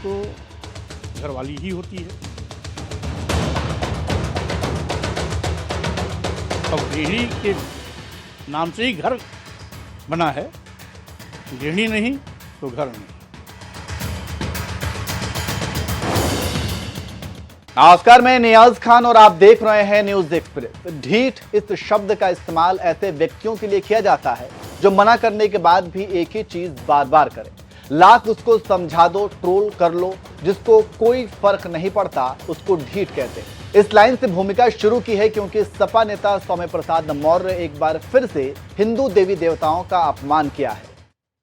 तो घरवाली ही होती है। अब गृहिणी के नाम से ही घर बना है, गृहिणी नहीं तो घर नहीं। नमस्कार, मैं नियाज खान और आप देख रहे हैं न्यूज एक्सप्रेस। ढीठ इस शब्द का इस्तेमाल ऐसे व्यक्तियों के लिए किया जाता है जो मना करने के बाद भी एक ही चीज बार बार करें। लाख उसको समझा दो, ट्रोल कर लो, जिसको कोई फर्क नहीं पड़ता, उसको ढीठ कहते हैं। इस लाइन से भूमिका शुरू की है क्योंकि सपा नेता सौम्य प्रसाद मौर्य एक बार फिर से हिंदू देवी देवताओं का अपमान किया है।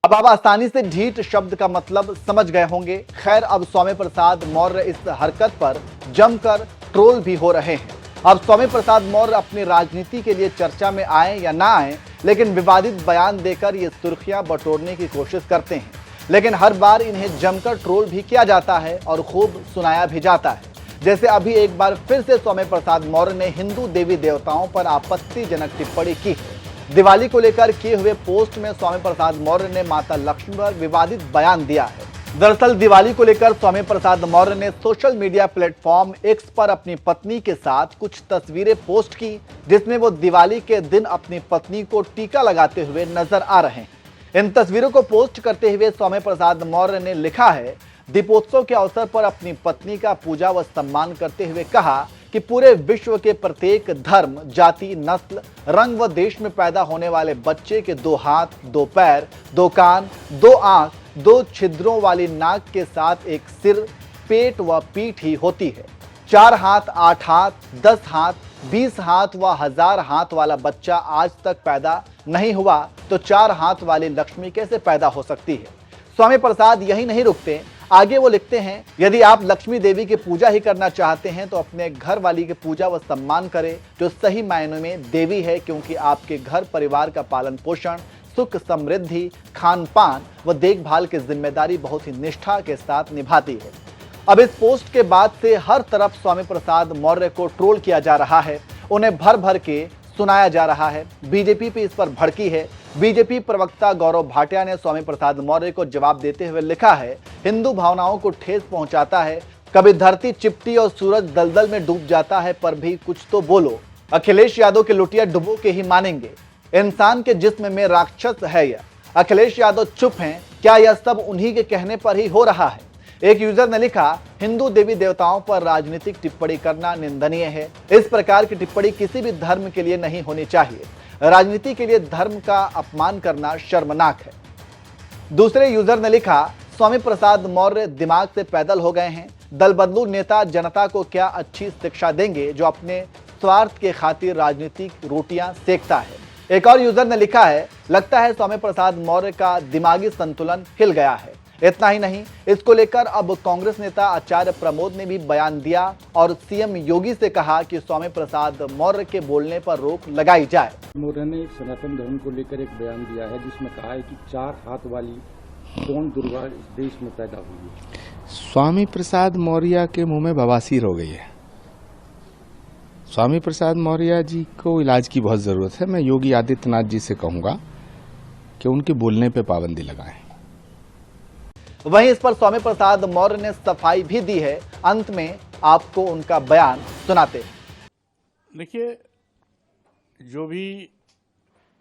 अब आप आसानी से ढीठ शब्द का मतलब समझ गए होंगे। खैर, अब सौम्य प्रसाद मौर्य इस हरकत पर जमकर ट्रोल भी हो रहे हैं। अब सौम्य प्रसाद मौर्य अपनी राजनीति के लिए चर्चा में आए या ना आए, लेकिन विवादित बयान देकर ये सुर्खियां बटोरने की कोशिश करते हैं। लेकिन हर बार इन्हें जमकर ट्रोल भी किया जाता है और खूब सुनाया भी जाता है। जैसे अभी एक बार फिर से सौम्य प्रसाद मौर्य ने हिंदू देवी देवताओं पर आपत्तिजनक टिप्पणी की है। दिवाली को लेकर किए हुए पोस्ट में सौम्य प्रसाद मौर्य ने माता लक्ष्मी पर विवादित बयान दिया है। दरअसल दिवाली को लेकर सौम्य प्रसाद मौर्य ने सोशल मीडिया प्लेटफॉर्म एक्स पर अपनी पत्नी के साथ कुछ तस्वीरें पोस्ट की, जिसमें वो दिवाली के दिन अपनी पत्नी को टीका लगाते हुए नजर आ रहे हैं। इन तस्वीरों को पोस्ट करते हुए सौम्य प्रसाद मौर्य ने लिखा है, दीपोत्सव के अवसर पर अपनी पत्नी का पूजा व सम्मान करते हुए कहा कि पूरे विश्व के प्रत्येक धर्म, जाति, नस्ल, रंग व देश में पैदा होने वाले बच्चे के 2 हाथ, 2 पैर, 2 कान, 2 आंख, 2 छिद्रों वाली नाक के साथ एक सिर, पेट व पीठ ही होती है। 4 हाथ, 8 हाथ, 10 हाथ, 20 हाथ व 1000 हाथ वाला बच्चा आज तक पैदा नहीं हुआ तो 4 हाथ वाली लक्ष्मी कैसे पैदा हो सकती है। स्वामी प्रसाद यही नहीं रुकते, आगे वो लिखते हैं, यदि आप लक्ष्मी देवी की पूजा ही करना चाहते हैं तो अपने घर वाली की पूजा व सम्मान करें, जो सही मायनों में देवी है, क्योंकि आपके घर परिवार का पालन पोषण, सुख समृद्धि, खान पान व देखभाल की जिम्मेदारी बहुत ही निष्ठा के साथ निभाती है। अब इस पोस्ट के बाद से हर तरफ स्वामी प्रसाद मौर्य को ट्रोल किया जा रहा है, उन्हें भर भर के सुनाया जा रहा है। बीजेपी भी इस पर भड़की है। बीजेपी प्रवक्ता गौरव भाटिया ने स्वामी प्रसाद मौर्य को जवाब देते हुए लिखा है, हिंदू भावनाओं को ठेस पहुंचाता है, कभी धरती चिपटी और सूरज दलदल में डूब जाता है, पर भी कुछ तो बोलो। अखिलेश यादव के लुटिया डुबो के ही मानेंगे, इंसान के जिस्म में राक्षस है यह। अखिलेश यादव चुप हैं, क्या यह सब उन्हीं के कहने पर ही हो रहा है। एक यूजर ने लिखा, हिंदू देवी देवताओं पर राजनीतिक टिप्पणी करना निंदनीय है। इस प्रकार की टिप्पणी किसी भी धर्म के लिए नहीं होनी चाहिए। राजनीति के लिए धर्म का अपमान करना शर्मनाक है। दूसरे यूजर ने लिखा, स्वामी प्रसाद मौर्य दिमाग से पैदल हो गए हैं। दल बदलू नेता जनता को क्या अच्छी शिक्षा देंगे जो अपने स्वार्थ के खातिर राजनीतिक रोटियां सेकता है। एक और यूजर ने लिखा है, लगता है स्वामी प्रसाद मौर्य का दिमागी संतुलन हिल गया है। इतना ही नहीं, इसको लेकर अब कांग्रेस नेता आचार्य प्रमोद ने भी बयान दिया और सीएम योगी से कहा कि स्वामी प्रसाद मौर्य के बोलने पर रोक लगाई जाए। मौर्य ने सनातन धर्म को लेकर एक बयान दिया है जिसमें कहा है कि 4 हाथ वाली कौन दुर्गा इस देश में पैदा हुई है। स्वामी प्रसाद मौर्य के मुंह में बवासीर हो गई है। स्वामी प्रसाद मौर्य जी को इलाज की बहुत जरूरत है। मैं योगी आदित्यनाथ जी से कहूंगा कि उनके बोलने पे पाबंदी लगाएं। वहीं इस पर स्वामी प्रसाद मौर्य ने सफाई भी दी है। अंत में आपको उनका बयान सुनाते हैं। देखिए, जो भी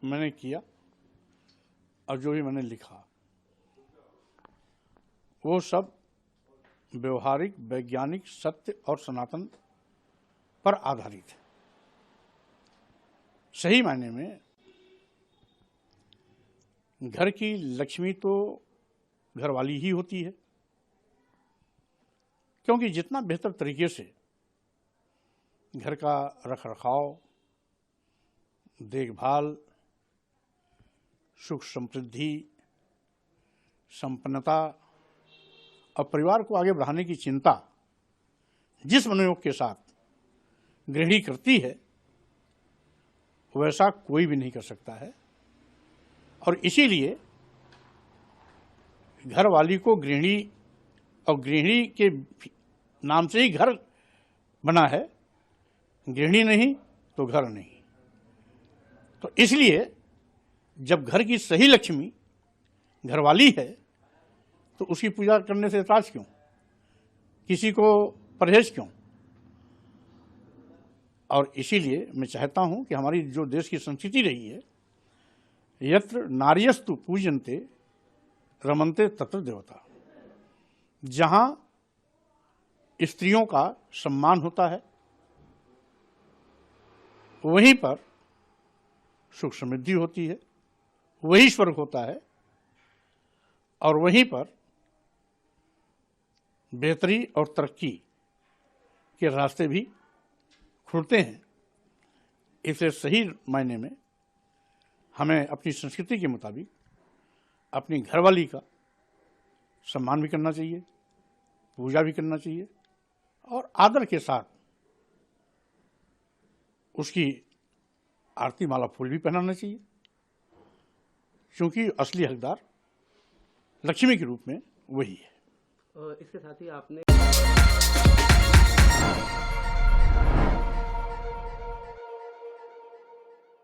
मैंने किया और जो भी मैंने लिखा, वो सब व्यवहारिक, वैज्ञानिक, सत्य और सनातन पर आधारित है। सही मायने में घर की लक्ष्मी तो घरवाली ही होती है, क्योंकि जितना बेहतर तरीके से घर का रखरखाव, देखभाल, सुख समृद्धि, संपन्नता और परिवार को आगे बढ़ाने की चिंता जिस मनोयोग के साथ गृहिणी करती है, वैसा कोई भी नहीं कर सकता है। और इसीलिए घर वाली को गृहिणी और गृहिणी के नाम से ही घर बना है, गृहिणी नहीं तो घर नहीं। तो इसलिए जब घर की सही लक्ष्मी घरवाली है तो उसकी पूजा करने से ऐतराज क्यों। किसी को परहेज क्यों। और इसीलिए मैं चाहता हूं कि हमारी जो देश की संस्कृति रही है, यत्र नार्यस्तु पूजन्ते रमन्ते तत्र देवता, जहां स्त्रियों का सम्मान होता है वहीं पर सुख समृद्धि होती है, वही स्वर्ग होता है और वहीं पर बेहतरी और तरक्की के रास्ते भी खुलते हैं। इसलिए सही मायने में हमें अपनी संस्कृति के मुताबिक अपनी घरवाली का सम्मान भी करना चाहिए, पूजा भी करना चाहिए और आदर के साथ उसकी आरती माला फूल भी पहनाना चाहिए, क्योंकि असली हकदार लक्ष्मी के रूप में वही है। इसके साथ ही आपने